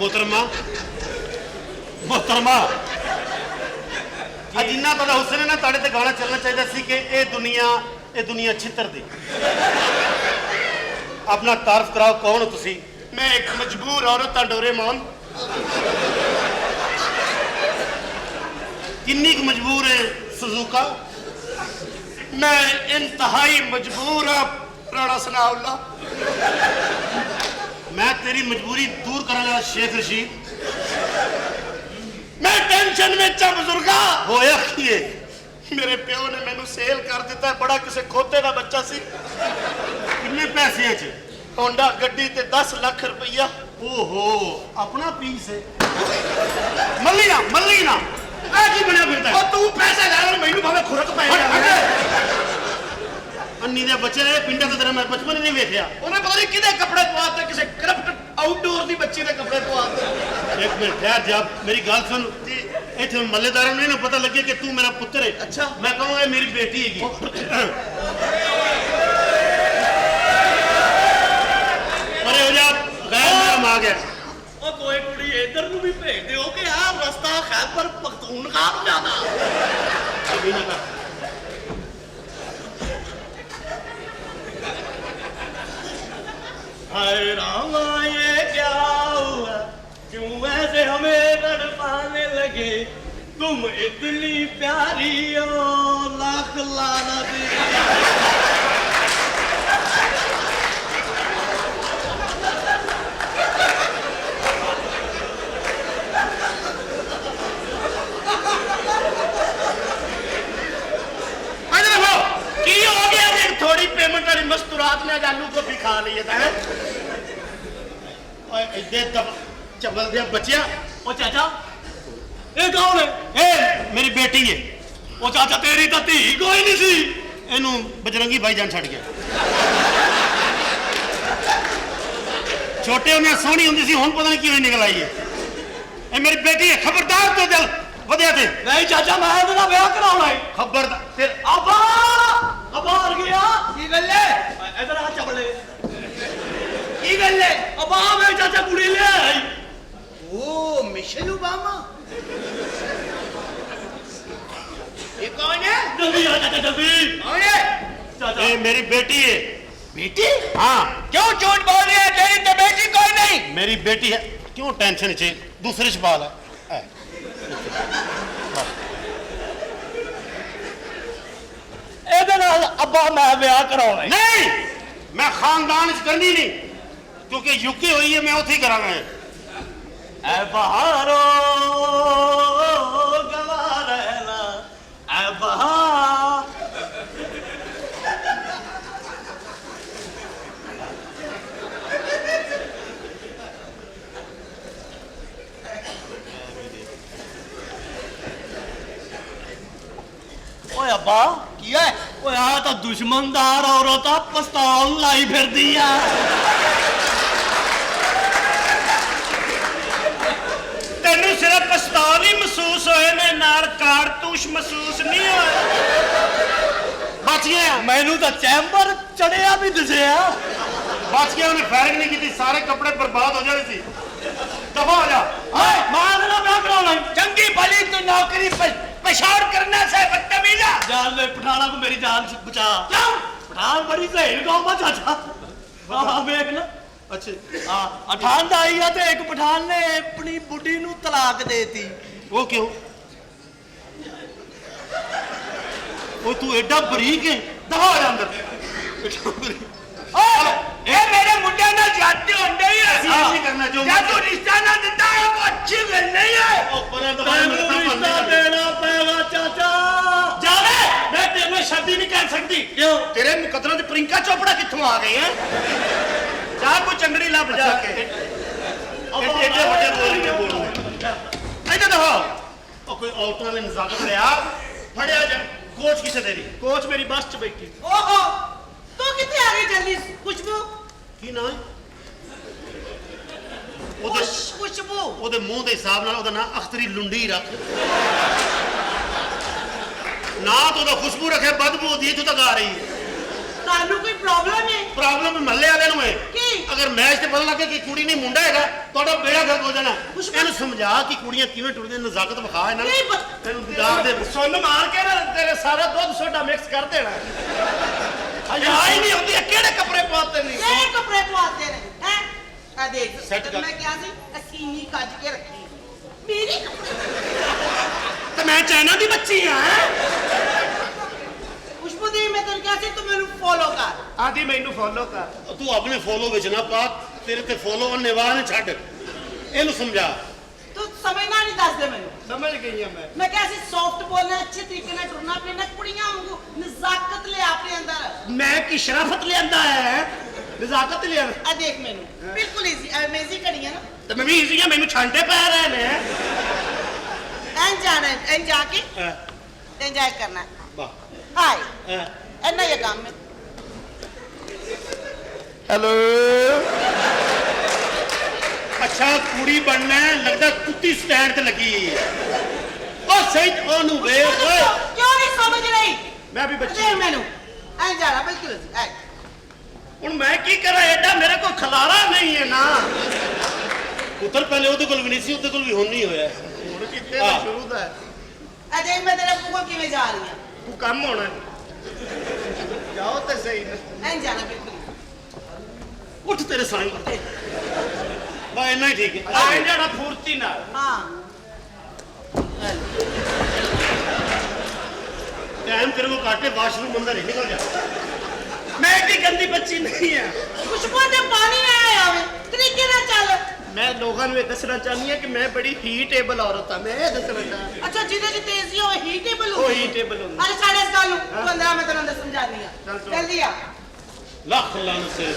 मोहतरमा मोहतरमा जिन्ना तुहाडा हुसन है ना तुहाडे ते गाना चलना चाहिए सी कि ये दुनिया छित्र दी। अपना तारफ कराओ, कौन हो तुसी? मैं एक मजबूर औरत हाँ डोरेमोन। किन्नी क मजबूर है सुजुका? मैं इंतहाई मजबूर हाँ राणा सनाउल्ला। मैं तेरी मजबूरी दूर करांगा शेख रशीद। मैं टेंशन में चा बुजुर्गा। होया की है? मेरे प्यो ने मैनू सेल कर दिता है, बड़ा किसी खोते का बच्चा सी। किन्ने पैसे च? होंडा गड्डी ते 10 लाख रुपया। ओहो अपना पीस है। मल्ली ना आ की बनया फिरदा है? तू पैसे ले मैनू भावे खुरक पै अन्नी दे बच्चे ने पिंडा ते तेरा मैं बचपन नहीं वेखिया। उन्हें पता नहीं किदे कपड़े पवाते, किसी करप्ट आउटडोर दी बच्ची दे कपड़े पवाते। एक मिनट ठहर जा, मेरी गल सुन। इत्थे मल्लेदार ने ना पता लगे कि तू मेरा पुत्र है। अच्छा मैं कहूँगा ये मेरी बेटी है। अरे हो जा, गैर नाम आ गया। ओ कोई कुड़ी इधर नु भी भेज दियो कि यार रास्ता खैबर पख्तूनख्वा नु जाना। अभी ना कर। हाय रामा ये क्या हुआ, क्यों ऐसे हमें तड़पाने लगे, तुम इतनी प्यारी हो लाख लानत। थोड़ी पेमेंट वाली मस्तूरात ने आलू को भी खा लिया था। चबल दिया बचिया। ओ चाचा ये कौन है? ए मेरी बेटी है। ओ चाचा तेरी तो धी कोई नहीं सी। इनू बजरंगी भाईजान छड़ गया। छोटे होंदे सोहनी हुंदी सी, हुण पता नहीं किवें निकल आई है। ए मेरी बेटी है, खबरदार तो दिल वधिया ते। नहीं चाचा मैं तेरा ब्याह कराउणा है। खबरदार तेरे अबा बाहर गया की गल है? इधर आ चबले की गल है? अबा मेरे चाचा कुड़ी ले आई। ओ मिशेल ओबामा ये कौन है? जल्दी आ चाचा जल्दी। कौन है? चाचा ए मेरी बेटी है। बेटी? हाँ क्यों झूठ बोल रही है? तेरी तो बेटी कोई नहीं। मेरी बेटी है। क्यों टेंशन च? दूसरे सवाल है। अब्बा मैं ब्याह कराउणा है। नहीं मैं खानदान च करनी नहीं, क्योंकि युकी हुई है, मैं उथे करांगा। ए बहारो गवा रहना ए बहार। ओए अब्बा की है? ओए आ तो दुश्मनदार औरत पिस्तौल लाई फिरदी है। तेनू सिर्फ पिस्तौल ही महसूस होए ने, नाल कारतूस महसूस नहीं होए? बच गया। मैनू तो चैम्बर चढ़िया भी दिसिया। बच गया, उन्हें फायरिंग नहीं की, सारे कपड़े बर्बाद हो जाने सी। दफा हो जा। मारना ब्याह कराउणा चंगी भली तू नौकरी पेशाब करना से बदतमीजा। जान ले पठाना को मेरी जान से बचा। क्यों? पठान बड़ी सही गांव में चाचा। हां देख ना। अच्छा हां अठान दा आई है ते एक पठान ने अपनी बुढ़ी नु तलाक देती। वो क्यों? वो तू एडा बरीक है। दफा हो जा अंदर। ए मेरे मुंडे ना जाते होंडे ही है। नहीं करना जो क्या तू रिश्ता ना देता है वो अच्छी गल नहीं है। ओ पर तो रिश्ता देना पड़ेगा चाचा। जावे मैं तेरे शादी नहीं कर सकती। क्यों? तेरे मुकदमे ते प्रियंका चोपड़ा कित्थों आ गई है? जा कोई चंगड़ी लब जाके। एडे बड़े बोल इधर दफा। ओ कोई औरतों ने नजाकत लिया। फड़या जा। कोच किसे तेरी? कोच मेरी बस च बैठी। ओहो तो कितने आ गई जल्दी खुशबू? की ना है? खुशबू ओदे मुंह दे हिसाब नाल ओदा नाम अख्तरी लुंडी रख। ना तो ओदा खुशबू रखे, बदबू दी तू तक आ रही है। ਤੁਹਾਨੂੰ ਕੋਈ ਪ੍ਰੋਬਲਮ ਹੈ ਪ੍ਰੋਬਲਮ ਮਹੱਲੇ ਵਾਲੇ ਨੂੰ ਹੈ ਕੀ ਅਗਰ ਮੈਚ ਤੇ ਪਤਾ ਲੱਗੇ ਕਿ ਕੁੜੀ ਨਹੀਂ ਮੁੰਡਾ ਹੈਗਾ ਤੁਹਾਡਾ ਬੇੜਾ ਗਰਕ ਹੋ ਜਾਣਾ ਖੁਸ਼ਬੂ- ਇਹਨੂੰ ਸਮਝਾ ਕਿ ਕੁੜੀਆਂ ਕਿਵੇਂ ਟੁੱਟਦੀਆਂ ਨਜ਼ਾਕਤ ਵਿਖਾ ਇਹਨਾਂ ਨਹੀਂ ਨੂੰ ਇਹਨੂੰ ਦਿਦਾਰ ਦੇ ਸੁਣ ਮਾਰ ਕੇ ਨਾ ਤੇਰੇ ਸਾਰਾ ਦੁੱਧ ਸੋਡਾ ਮਿਕਸ ਕਰ ਦੇਣਾ ਹਜਾ ਹੀ ਨਹੀਂ ਹੁੰਦੀ ਕਿਹੜੇ ਕੱਪੜੇ ਪਾਤੇ ਨਹੀਂ ਕਿਹੜੇ ਕੱਪੜੇ ਪਵਾਤੇ ਨੇ ਹੈ ਆ ਦੇਖ Set ਕਰ। ਮੈਂ ਕਿਹਾ ਸੀ ਅਸੀਨੀ ਕੱਜ ਕੇ ਰੱਖੀ ਮੇਰੀ ਤੇ ਮੈਂ ਚਾਈਨਾ ਦੀ ਬੱਚੀ ਆ ਖੁਸ਼ਬੂ ਦੀ ਮੈਂ ਤੈਨੂੰ ਕਿਹਾ ਸੀ ਤੂੰ ਮੈਨੂੰ ਫੋਲੋ ਕਰ ਆਦੀ ਮੈਨੂੰ ਫੋਲੋ ਕਰ ਤੂੰ ਆਪਣੇ ਫੋਲੋ ਵਿੱਚ ਨਾ ਪਾ ਤੇਰੇ ਤੇ ਫੋਲੋ ਨਿਵਾਨ ਛੱਡ ਇਹਨੂੰ ਸਮਝਾ ਤੂੰ ਸਮਝਣਾ ਨਹੀਂ ਦੱਸ ਦੇ ਮੈਨੂੰ ਸਮਝ ਗਈ ਆ ਮੈਂ ਕਿਹਾ ਸੀ ਸੌਫਟ ਬੋਲਣਾ ਅੱਛੇ ਤਰੀਕੇ ਨਾਲ ਟੁਰਨਾ ਫਿਰਨਾ ਕੁੜੀਆਂ ਵਾਂਗੂ ਨਜ਼ਾਕਤ ਲੈ ਆਪਣੇ ਅੰਦਰ ਮੈਂ ਕੀ ਸ਼ਰਾਫਤ ਲਿਆਂਦਾ ਹੈ ਨਜ਼ਾਕਤ ਲਿਆਂਦਾ ਆ ਦੇਖ ਮੈਨੂੰ ਬਿਲਕੁਲ ਈਜ਼ੀ ਅਮੇਜ਼ਿੰਗ ਕੜੀਆਂ ਨਾ ਤੇ ਮੈਂ ਵੀ ਈਜ਼ੀ ਆ ਮੈਨੂੰ ਛਾਂਟੇ ਪੈ ਰਹੇ ਨੇ ਐਂ ਜਾਣਾ ਐਂ ਜਾ ਕੇ ਇੰਜੋਏ ਕਰਨਾ ਹੈ। ਹਾਏ ਇੰਨਾ ਹੀ ਕੰਮ ਹੈ ਹੈਲੋ ਅੱਛਾ ਕੁੜੀ ਬਣਨਾ ਹੈ, ਲੱਗਦਾ ਕੁੱਤੀ ਸਟੈਂਡ ਤੇ ਲੱਗੀ ਹੈ ਉਹ ਸਹੀ ਉਹਨੂੰ ਵੇਖ ਓਏ ਕਿਉਂ ਨਹੀਂ ਸਮਝ ਰਹੀ ਮੈਂ ਵੀ ਬੱਚੀ ਦੇਖ ਮੈਨੂੰ ਐਂ ਜਾਣਾ ਬਿਲਕੁਲ easy, ਐਂ ਹੁਣ ਮੈਂ ਕੀ ਕਰਾਂ ਐਡਾ ਮੇਰੇ ਕੋਲ ਖਲਾਰਾ ਨਹੀਂ ਹੈ ਨਾ ਪੁੱਤਰ ਪਹਿਲੇ ਉਹਦੇ ਕੋਲ ਵੀ ਨਹੀਂ ਸੀ ਉਹਦੇ ਕੋਲ ਵੀ ਹੁਣ ਨਹੀਂ ਹੋਇਆ ਹੁਣ ਕਿੱਥੇ ਹਾਂ। ਸ਼ੁਰੂ ਦਾ ਹੈ। ਐ ਦੇਖ ਮੈਂ ਤੇਰੇ ਕੋਲ ਕਿਵੇਂ ਜਾ ਰਹੀ ਹਾਂ ਤੂੰ ਕੰਮ ਹੋਣਾ ਜਾਓ ਤੇ ਸਹੀ ਐਂ ਜਾਣਾ ਬਿਲਕੁਲ easy। ਉੱਠ ਤੇਰੇ ਸਾਈਂ ਬਾ ਇੰਨਾ ਹੀ ਠੀਕ ਹੈ ਆ ਜਿਹੜਾ ਫੁਰਤੀ ਨਾਲ ਹਾਂ ਟਾਈਮ ਤੇਰੇ ਕੋ ਕਾਟੇ ਵਾਸ਼ਰੂਮ ਅੰਦਰ ਹੀ ਨਿਕਲ ਜਾ ਮੈਂ ਕੀ ਗੰਦੀ ਬੱਚੀ ਨਹੀਂ ਆ ਖੁਸ਼ਬੂ ਤੇ ਪਾਣੀ ਨਾ ਆਇਆ ਹੋਵੇ ਤਰੀਕੇ ਨਾਲ ਚੱਲ ਮੈਂ ਲੋਕਾਂ ਨੂੰ ਇਹ ਦੱਸਣਾ ਚਾਹੁੰਦੀ ਹਾਂ ਕਿ ਮੈਂ ਬੜੀ ਹੀਟੇਬਲ ਔਰਤ ਆ ਮੈਂ ਇਹ ਦੱਸਣਾ ਚਾਹੁੰਦਾ ਅੱਛਾ ਜਿਹਦੇ ਚ ਤੇਜ਼ੀ ਹੋਵੇ ਹੀਟੇਬਲ ਉਹ ਹੀਟੇਬਲ ਹੁੰਦੀ ਅਰੇ ਸਾਡੇ ਇਸ ਗੱਲ ਨੂੰ ਤੂੰ ਅੰਦਰ ਆ ਮੈਂ ਤੈਨੂੰ ਅੰਦਰ ਸਮਝਾਉਂਦੀ ਆ ਚੱਲ ਚਲੋ। ਜਲਦੀ ਆ ਲੱਖ ਲਾਨ ਸੇ